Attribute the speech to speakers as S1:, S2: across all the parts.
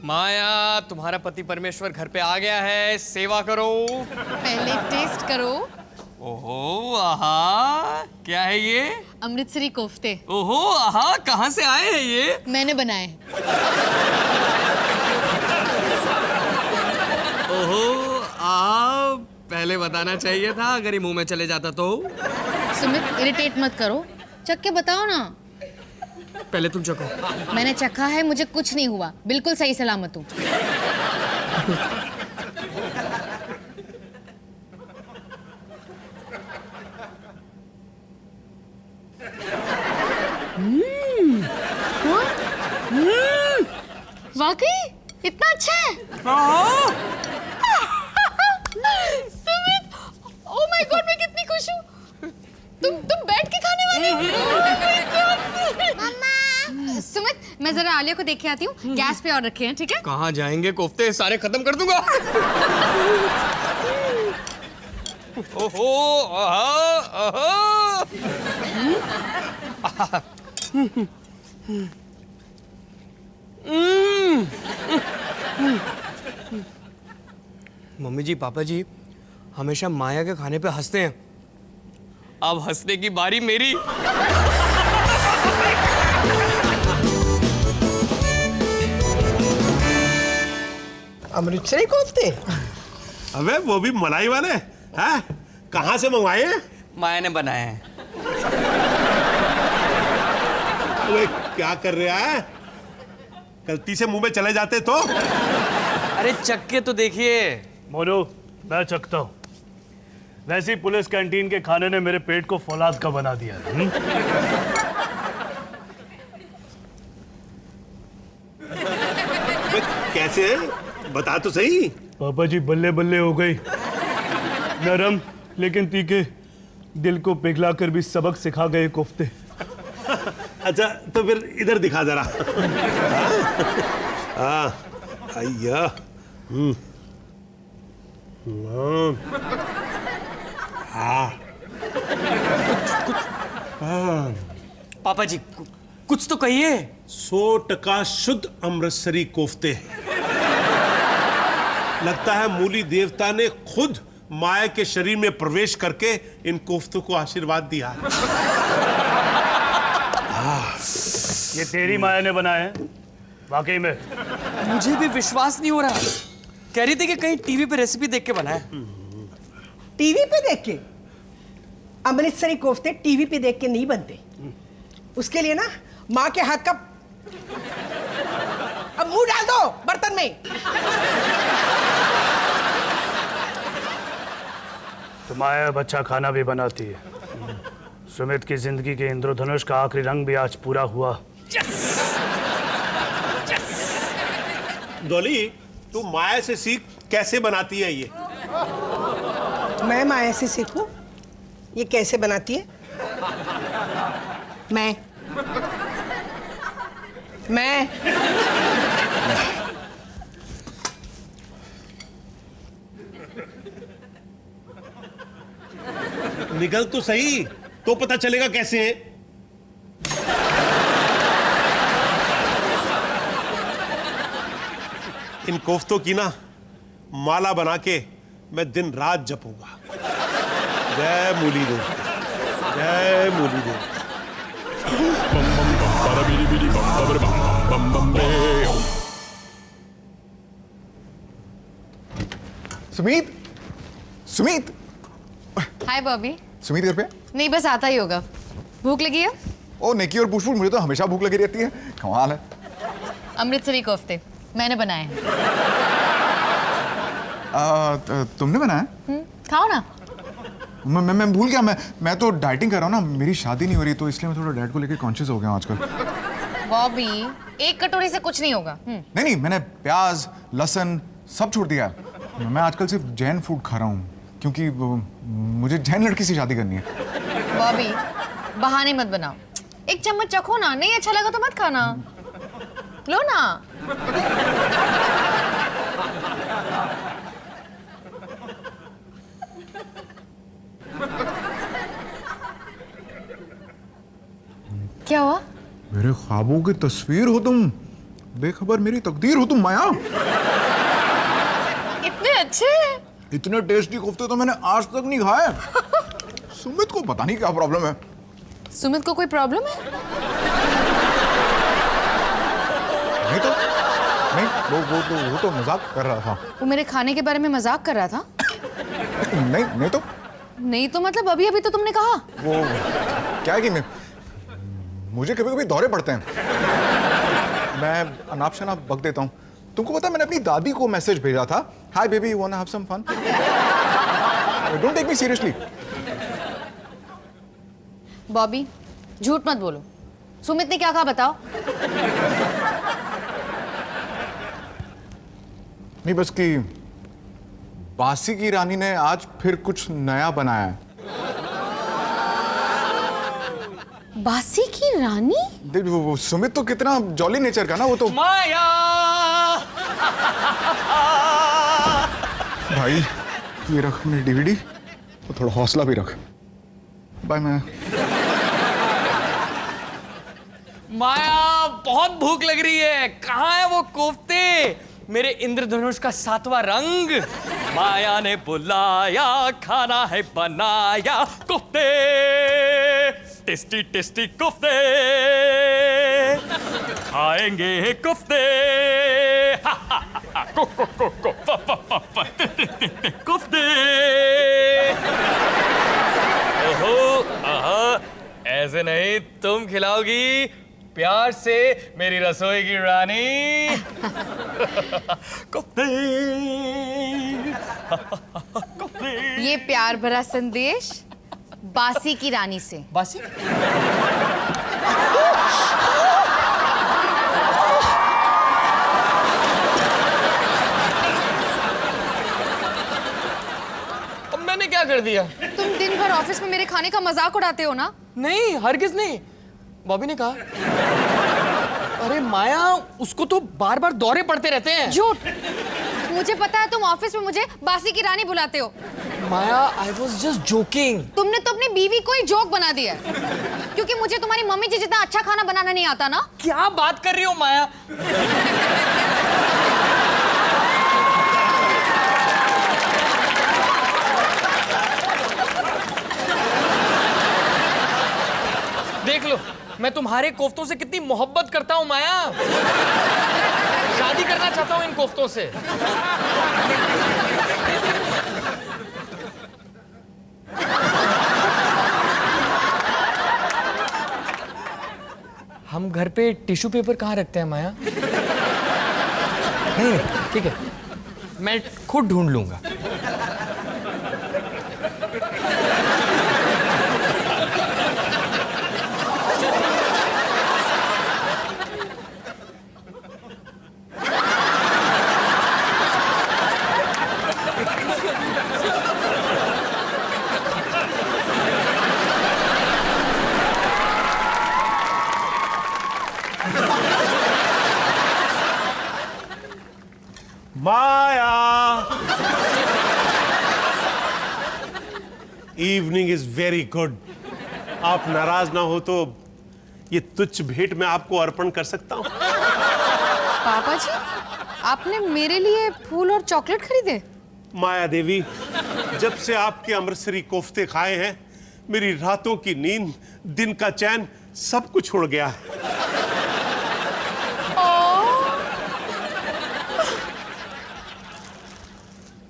S1: माया, तुम्हारा पति परमेश्वर घर पे आ गया है, सेवा करो।
S2: पहले टेस्ट करो।
S1: ओहो, आहा, क्या है ये?
S2: अमृतसरी कोफ्ते।
S1: ओहो, आहा, कहाँ से आए हैं ये?
S2: मैंने बनाए।
S1: ओहो, आहा, पहले बताना चाहिए था, अगर ये मुंह में चले जाता तो।
S2: सुमित, इरिटेट मत करो, चख के बताओ ना।
S1: पहले तुम चखो।
S2: मैंने चखा है, मुझे कुछ नहीं हुआ, बिल्कुल सही सलामत हूँ। वाकई इतना अच्छा है? सुमित, ओह माय गॉड, मैं कितनी खुश हूँ। तुम बैठ के खाने वाले हो? मम्मा। सुमित, मैं जरा आलिया को देख के आती हूँ, गैस पे और रखे हैं, ठीक है?
S1: कहाँ जाएंगे, कोफ्ते सारे खत्म कर दूंगा। ओहो, आहा, आहा। मम्मी जी, पापा जी हमेशा माया के खाने पे हंसते हैं, अब हंसने की बारी मेरी।
S3: अमृतसरी कोफ्ते?
S4: अबे वो भी मलाई वाले हैं? कहाँ से मंगवाए हैं?
S1: माया ने बनाए हैं।
S4: अबे क्या कर रहा है? गलती से मुंह में चले जाते तो?
S1: अरे चक्के तो देखिए।
S5: मोनू, मैं चखता हूँ। वैसे ही पुलिस कैंटीन के खाने ने मेरे पेट को फौलाद का बना दिया है।
S4: कैसे? बता तो सही।
S5: पापा जी, बल्ले बल्ले हो गई। नरम लेकिन तीखे, दिल को पिघलाकर भी सबक सिखा गए कोफ्ते।
S4: अच्छा तो फिर इधर दिखा जरा। आइया।
S1: पापा जी कुछ तो कहिए।
S4: 100% शुद्ध अमृतसरी कोफ्ते हैं। लगता है मूली देवता ने खुद माया के शरीर में प्रवेश करके इन कोफ्तों को आशीर्वाद दिया।
S5: ये तेरी माया ने बनाए हैं? वाकई में?
S1: मुझे भी विश्वास नहीं हो रहा। कह रही थी कि कहीं टीवी पे रेसिपी देख के बनाए।
S3: टीवी पे देख के? अमृतसरी कोफ्ते टीवी पे देख के नहीं बनते। उसके लिए ना माँ के हाथ का, अब मुंह डाल दो बर्तन में।
S5: तो माया बच्चा खाना भी बनाती है। सुमित की जिंदगी के इंद्रधनुष का आखिरी रंग भी आज पूरा हुआ।
S4: डॉली, तू माया से सीख कैसे बनाती है ये।
S3: मैं माया से सीखूं ये कैसे बनाती है? मैं
S4: निकल तो सही, तो पता चलेगा कैसे है। इन कोफ्तों की ना माला बना के मैं दिन रात जपूंगा। जय मूली देवता, जय मूली देवता।
S6: सुमित, सुमित।
S2: हाय बॉबी।
S6: सुमित घर पे?
S2: नहीं, बस आता ही होगा। भूख लगी है?
S6: ओ नेकी और पुष्पुल, मुझे तो हमेशा भूख लगी रहती है। कमाल है।
S2: अमृतसरी कोफ्ते मैंने बनाए हैं।
S6: तुमने बनाया?
S2: खाओ ना।
S6: मैं भूल गया। मैं तो डाइटिंग कर रहा हूँ ना, मेरी शादी नहीं हो रही, तो इसलिए मैं थोड़ा डाइट को लेकर कॉन्शियस हो गया हूँ आजकल।
S2: बॉबी, एक कटोरी से कुछ नहीं होगा।
S6: नहीं, मैंने प्याज लहसुन सब छोड़ दिया। मैं आजकल सिर्फ जैन फूड खा रहा हूँ, क्योंकि मुझे जैन लड़की से शादी करनी है।
S2: बॉबी, बहाने मत बनाओ। एक चम्मच चखो ना, नहीं अच्छा लगा तो मत खाना। लो ना। क्या हुआ?
S6: मेरे ख्वाबों की तस्वीर हो तुम। बेखबर मेरी तकदीर हो तुम माया।
S2: इतने अच्छे हैं।
S6: इतने टेस्टी कोफ्ते तो मैंने आज तक नहीं खाए। सुमित को पता नहीं क्या प्रॉब्लम है।
S2: सुमित को कोई प्रॉब्लम है?
S6: नहीं तो नहीं, वो तो मजाक कर रहा था।
S2: वो मेरे खाने के बारे में मजाक कर रहा था?
S6: नहीं तो
S2: नहीं तो मतलब अभी अभी तो तुमने कहा।
S6: वो क्या है कि मुझे कभी कभी दौरे पड़ते हैं, मैं अनाप शनाप बक देता हूँ। तुमको पता है मैंने अपनी दादी को मैसेज भेजा था, hi baby you wanna have some fun. Don't take me seriously.
S2: Bobby झूठ मत बोलो, सुमित ने क्या कहा बताओ।
S6: नहीं बस कि बासी की रानी ने आज फिर कुछ नया बनाया है।
S2: बासी की रानी?
S6: वो सुमित तो कितना जॉली नेचर का ना, वो तो।
S1: माया
S6: भाई ये रख मेरी डीवीडी, तो थोड़ा हौसला भी रख। बाय मैं।
S1: माया बहुत भूख लग रही है, कहाँ है वो कोफ्ते, मेरे इंद्रधनुष का 7वां रंग। माया ने बुलाया, खाना है बनाया, कोफ्ते टेस्टी टेस्टी कोफ्ते, खाएंगे कोफ्ते। कोफ्ते। ओहो, आहा, ऐसे नहीं, तुम खिलाओगी प्यार से मेरी रसोई की रानी। कोफ्ते। कोफ्ते।
S2: ये प्यार भरा संदेश बासी की रानी से।
S1: बासी? अब मैंने क्या कर दिया?
S2: तुम दिन भर ऑफिस में मेरे खाने का मजाक उड़ाते हो ना?
S1: नहीं, हरगिज नहीं। बॉबी ने कहा। अरे माया, उसको तो बार बार दौरे पड़ते रहते हैं।
S2: झूठ। मुझे पता है तुम ऑफिस में मुझे बासी की रानी बुलाते हो।
S1: माया, आई वॉज जस्ट जोकिंग।
S2: तुमने तो अपनी बीवी को ही जोक बना दिया है, क्योंकि मुझे तुम्हारी मम्मी जी जितना अच्छा खाना बनाना नहीं आता ना।
S1: क्या बात कर रही हो माया? देख लो, मैं तुम्हारे कोफ्तों से कितनी मोहब्बत करता हूं माया। शादी करना चाहता हूं इन कोफ्तों से। हम घर पे टिश्यू पेपर कहाँ रखते हैं माया? नहीं, ठीक है, मैं खुद ढूंढ लूंगा।
S4: माया, इवनिंग इज वेरी गुड। आप नाराज ना हो तो ये तुच्छ भेंट मैं आपको अर्पण कर सकता हूं।
S2: पापा जी, आपने मेरे लिए फूल और चॉकलेट खरीदे?
S4: माया देवी, जब से आपके अमृतसरी कोफ्ते खाए हैं, मेरी रातों की नींद, दिन का चैन, सब कुछ उड़ गया है।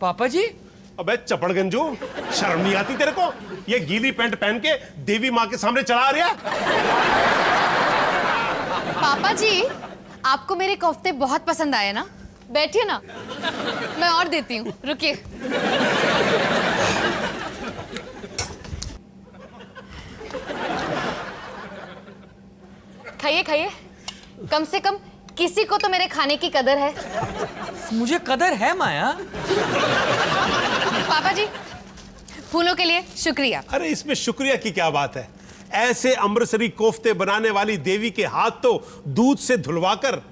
S1: पापा जी?
S4: अबे चपड़गंजू, शर्म नहीं आती तेरे को? ये गीली पैंट पहन के देवी माँ के सामने चला आ रहा है?
S2: पापा जी, आपको मेरे कोफ्ते बहुत पसंद आए ना? बैठिए ना, मैं और देती हूँ, रुकिए। खाइए खाइए, कम से कम किसी को तो मेरे खाने की कदर है।
S1: मुझे कदर है माया।
S2: पापा जी, फूलों के लिए शुक्रिया।
S4: अरे इसमें शुक्रिया की क्या बात है? ऐसे अमृतसरी कोफ्ते बनाने वाली देवी के हाथ तो दूध से धुलवाकर,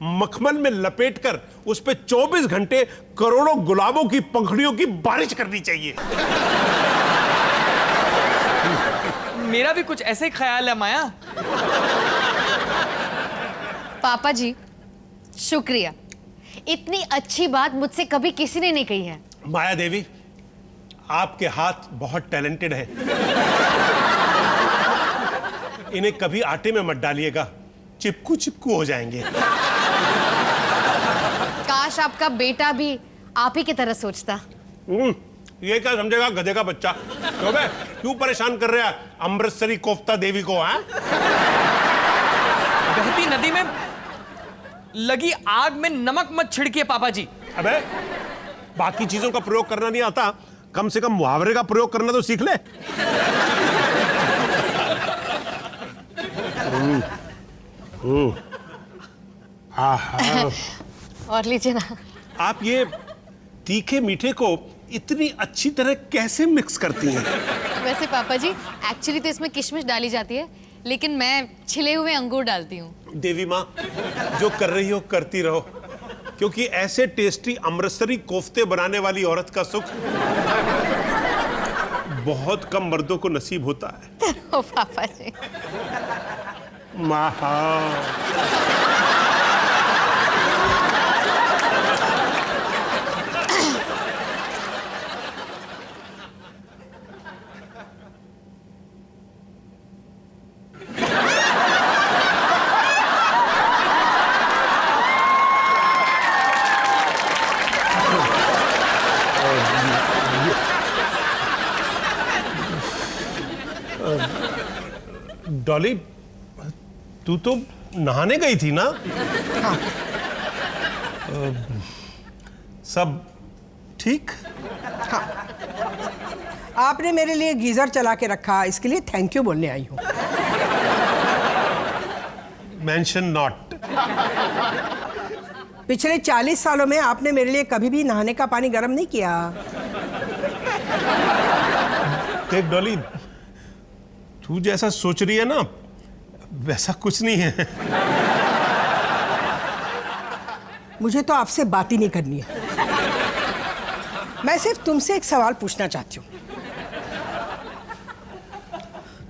S4: मखमल में लपेटकर, उस पे 24 घंटे करोड़ों गुलाबों की पंखुड़ियों की बारिश करनी चाहिए।
S1: मेरा भी कुछ ऐसे ही ख्याल है माया।
S2: पापा जी, शुक्रिया, इतनी अच्छी बात मुझसे कभी किसी ने नहीं कही है।
S4: माया देवी, आपके हाथ बहुत टैलेंटेड हैं। इन्हें कभी आटे में मत डालिएगा, चिपकू चिपकू हो जाएंगे।
S2: काश आपका बेटा भी आप ही की तरह सोचता।
S4: ये क्या समझेगा गधे का बच्चा। क्यों बे, क्यों परेशान कर रहा है अमृतसरी कोफ्ता देवी को? हाँ,
S1: बहती नदी में लगी आग में नमक मत छिड़किए पापा जी।
S4: अबे, बाकी चीजों का प्रयोग करना नहीं आता, कम से कम मुहावरे का प्रयोग करना तो सीख ले।
S2: और लीजिए ना।
S4: आप ये तीखे मीठे को इतनी अच्छी तरह कैसे मिक्स करती हैं?
S2: वैसे पापा जी, एक्चुअली तो इसमें किशमिश डाली जाती है, लेकिन मैं छिले हुए अंगूर डालती हूँ।
S4: देवी माँ, जो कर रही हो करती रहो, क्योंकि ऐसे टेस्टी अमृतसरी कोफ्ते बनाने वाली औरत का सुख बहुत कम मर्दों को नसीब होता है।
S2: ओ पापा जी।
S4: डॉली, तू तो नहाने गई थी ना?
S3: हाँ।
S4: सब ठीक?
S3: हाँ, आपने मेरे लिए गीजर चला के रखा, इसके लिए थैंक यू बोलने आई हूँ।
S4: Mention not.
S3: पिछले 40 सालों में आपने मेरे लिए कभी भी नहाने का पानी गर्म नहीं किया।
S4: देख डॉली, तू जैसा सोच रही है ना, वैसा कुछ नहीं है।
S3: मुझे तो आपसे बात ही नहीं करनी है। मैं सिर्फ तुमसे एक सवाल पूछना चाहती हूँ।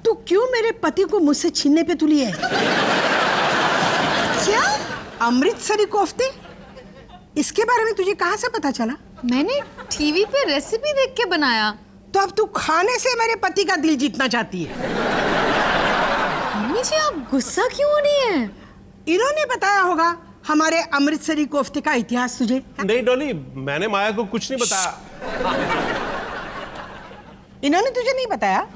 S3: तू क्यों मेरे पति को मुझसे छीनने पे तुली है? क्या अमृतसरी कोफ्ते? इसके बारे में तुझे कहाँ से पता चला?
S2: मैंने टीवी पे रेसिपी देख के बनाया।
S3: तो अब तू खाने से मेरे पति का दिल जीतना चाहती है?
S2: मम्मी जी, आप गुस्सा क्यों हो रही हैं?
S3: इन्होंने बताया होगा हमारे अमृतसरी कोफ्ते का इतिहास तुझे।
S4: नहीं डॉली, मैंने माया को कुछ नहीं बताया।
S3: इन्होंने तुझे नहीं बताया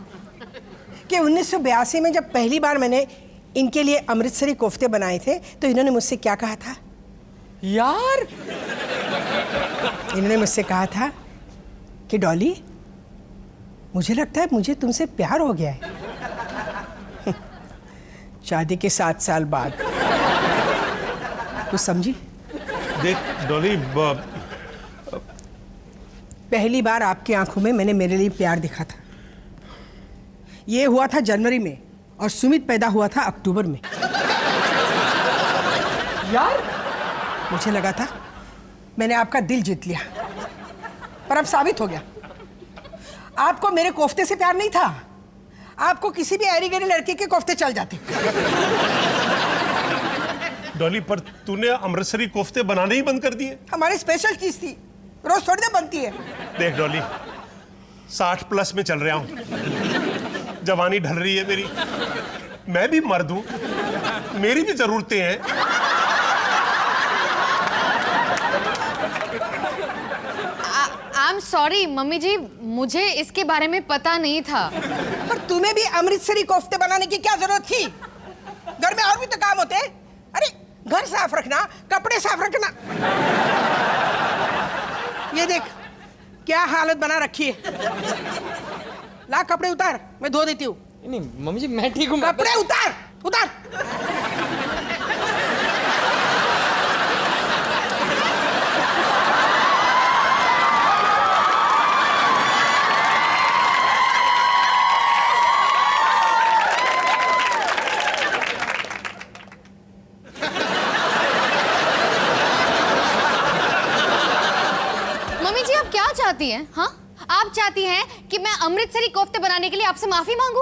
S3: कि 1982 में जब पहली बार मैंने इनके लिए अमृतसरी कोफ्ते बनाए थे तो इन्होंने मुझसे क्या कहा था?
S1: यार,
S3: इन्होंने मुझसे कहा था कि डॉली, मुझे लगता है मुझे तुमसे प्यार हो गया है। शादी के 7 साल बाद। कुछ समझी?
S4: देख डॉली,
S3: पहली बार आपकी आंखों में मैंने मेरे लिए प्यार देखा था। ये हुआ था जनवरी में और सुमित पैदा हुआ था अक्टूबर में।
S1: यार,
S3: मुझे लगा था मैंने आपका दिल जीत लिया, पर अब साबित हो गया आपको मेरे कोफ्ते से प्यार नहीं था। आपको किसी भी ऐरी गैरी लड़के के कोफ्ते चल जाते।
S4: डॉली, पर तूने अमृतसरी कोफ्ते बनाने ही बंद कर दिए।
S3: हमारी स्पेशल चीज थी, रोज थोड़ी ना बनती है।
S4: देख डॉली, 60 प्लस में चल रहा हूं, जवानी ढल रही है मेरी, मैं भी मर्द हूं, मेरी भी जरूरतें हैं।
S2: I'm sorry मम्मी जी, मुझे इसके बारे में पता नहीं था।
S3: पर तुम्हें भी अमृतसरी कोफ्ते बनाने की क्या जरूरत थी? घर में और भी तो काम होते हैं। अरे घर साफ रखना, कपड़े साफ रखना। ये देख क्या हालत बना रखी है। ला कपड़े उतार, मैं धो देती हूँ।
S1: नहीं मम्मी जी, मैं ठीक हूँ।
S3: कपड़े उतार, उतार।
S2: चाहती हैं? हाँ, आप चाहती हैं कि मैं अमृतसरी कोफ्ते बनाने के लिए आपसे माफी मांगू?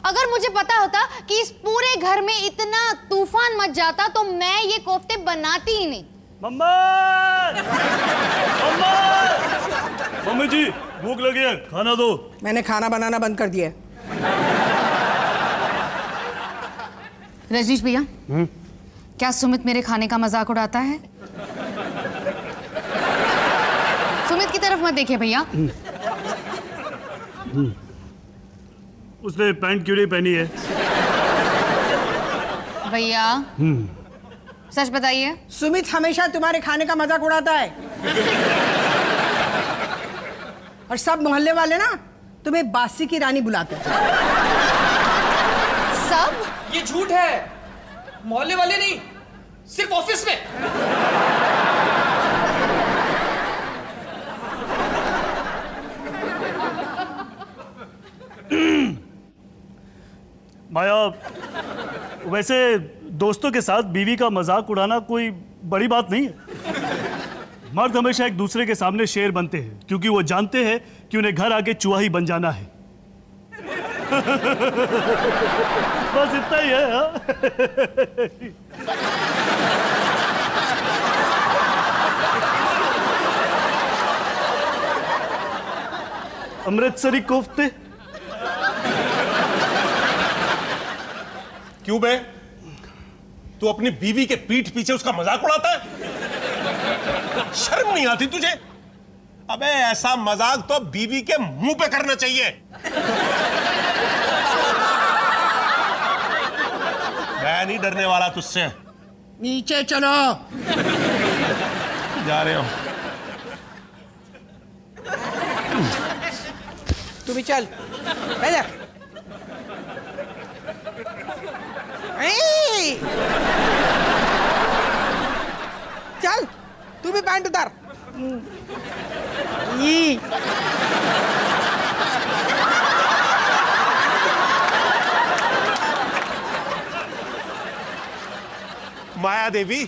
S2: अगर मुझे पता होता कि इस पूरे घर में इतना तूफान मच जाता तो मैं ये कोफ्ते बनाती ही नहीं।
S5: मम्मा! मम्मा! मम्मी जी भूख लगी है, खाना दो।
S3: मैंने खाना बनाना बंद कर दिया है।
S2: रजनीश भैया, क्या सुमित मेरे खाने का मजाक उड़ाता है? सुमित की तरफ मत देखिए भैया।
S5: उसने पैंट क्यों नहीं पहनी है?
S2: भैया सच बताइए।
S3: सुमित हमेशा तुम्हारे खाने का मजाक उड़ाता है और सब मोहल्ले वाले ना तुम्हें बासी की रानी बुलाते हैं।
S2: सब?
S1: ये झूठ है, मोहल्ले वाले नहीं, सिर्फ ऑफिस में।
S5: माया, वैसे दोस्तों के साथ बीवी का मजाक उड़ाना कोई बड़ी बात नहीं है। मर्द हमेशा एक दूसरे के सामने शेर बनते हैं क्योंकि वो जानते हैं कि उन्हें घर आके चूहा ही बन जाना है। बस इतना ही है। हाँ? अमृतसरी कोफ्ते।
S4: क्यों बे? तू अपनी बीवी के पीठ पीछे उसका मजाक उड़ाता है? शर्म नहीं आती तुझे? अबे ऐसा मजाक तो बीवी के मुंह पे करना चाहिए। मैं नहीं डरने वाला तुझसे।
S3: नीचे चलो।
S4: जा रहे हो?
S3: तू भी चल। बैठ जा। चल तू भी पैंट उतार।
S4: माया देवी,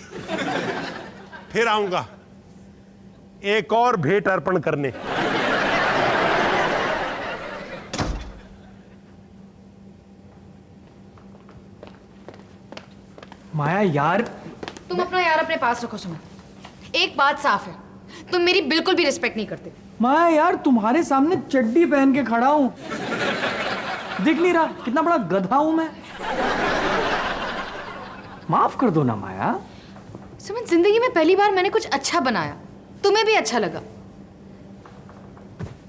S4: फिर आऊंगा एक और भेंट अर्पण करने।
S1: माया यार,
S2: तुम अपना यार अपने पास रखो सुमित। एक बात साफ है, तुम मेरी बिल्कुल भी रिस्पेक्ट नहीं करते।
S1: माया यार, तुम्हारे सामने चड्डी पहन के खड़ा हूं, दिख नहीं रहा कितना बड़ा गधा हूं मैं? माफ कर दो ना माया।
S2: सुमित, जिंदगी में पहली बार मैंने कुछ अच्छा बनाया, तुम्हें भी अच्छा लगा,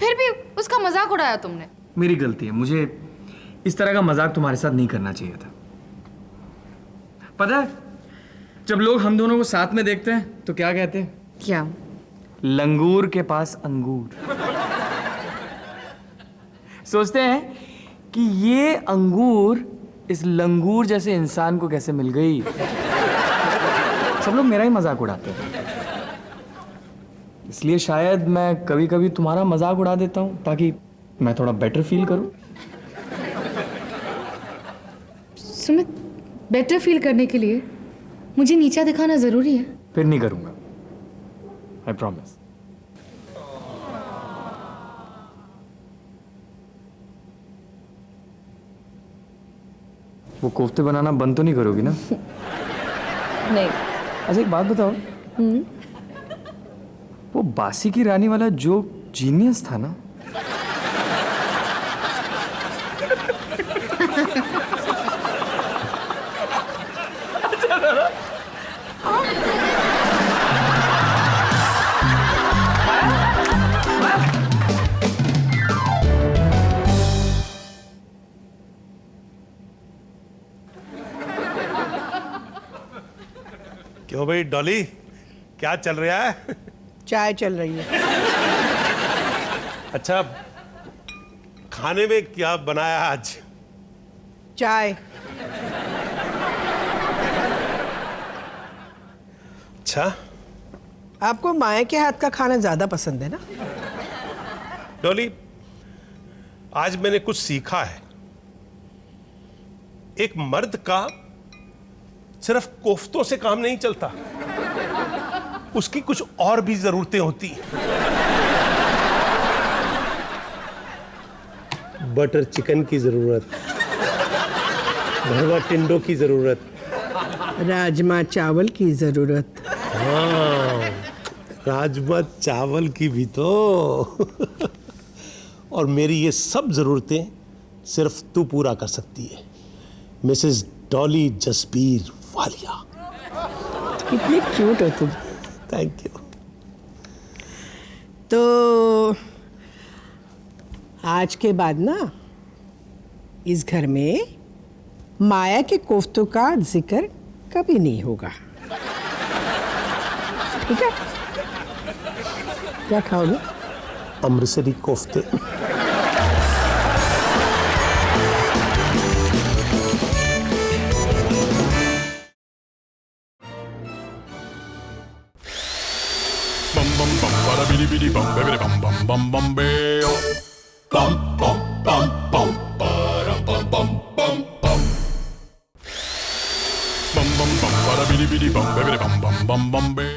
S2: फिर भी उसका मजाक उड़ाया तुमने।
S1: मेरी गलती है, मुझे इस तरह का मजाक तुम्हारे साथ नहीं करना चाहिए था। पता है, जब लोग हम दोनों को साथ में देखते हैं तो क्या कहते हैं?
S2: क्या?
S1: लंगूर के पास अंगूर। सोचते हैं कि ये अंगूर इस लंगूर जैसे इंसान को कैसे मिल गई। सब लोग मेरा ही मजाक उड़ाते हैं, इसलिए शायद मैं कभी कभी तुम्हारा मजाक उड़ा देता हूं ताकि मैं थोड़ा बेटर फील करूं।
S2: सुमित, बेटर फील करने के लिए मुझे नीचा दिखाना जरूरी है?
S1: फिर नहीं करूंगा, आई प्रॉमिस। वो कोफ्ते बनाना बंद तो नहीं करोगी ना?
S2: नहीं।
S1: अच्छा एक बात बताओ, वो बासी की रानी वाला जो जीनियस था ना,
S4: क्यों भाई डॉली, क्या चल रहा है?
S3: चाय चल रही है।
S4: अच्छा, खाने में क्या बनाया आज?
S3: चाय।
S4: अच्छा,
S3: आपको माया के हाथ का खाना ज्यादा पसंद है ना?
S4: डॉली, आज मैंने कुछ सीखा है। एक मर्द का सिर्फ कोफ्तों से काम नहीं चलता, उसकी कुछ और भी जरूरतें होती हैं। बटर चिकन की जरूरत, भरवा टिंडों की जरूरत।
S3: राजमा चावल की जरूरत।
S4: हाँ, राजमा चावल की भी तो। और मेरी ये सब जरूरतें सिर्फ तू पूरा कर सकती है, मिसेस डॉली जसबीर वालिया।
S3: कितनी क्यूट हो तुम।
S4: Thank you.
S3: तो आज के बाद ना इस घर में माया के कोफ्तों का जिक्र कभी नहीं होगा, ठीक है? क्या खाओगे?
S4: अमृतसरी कोफ्ते।
S7: bum bum bum bada bidi bidi bum bidi bum bum bum bum beo bum bum bum bum bada bum bum bum bum bum bum bum bada bidi bidi bum bidi bum bum bum bum beo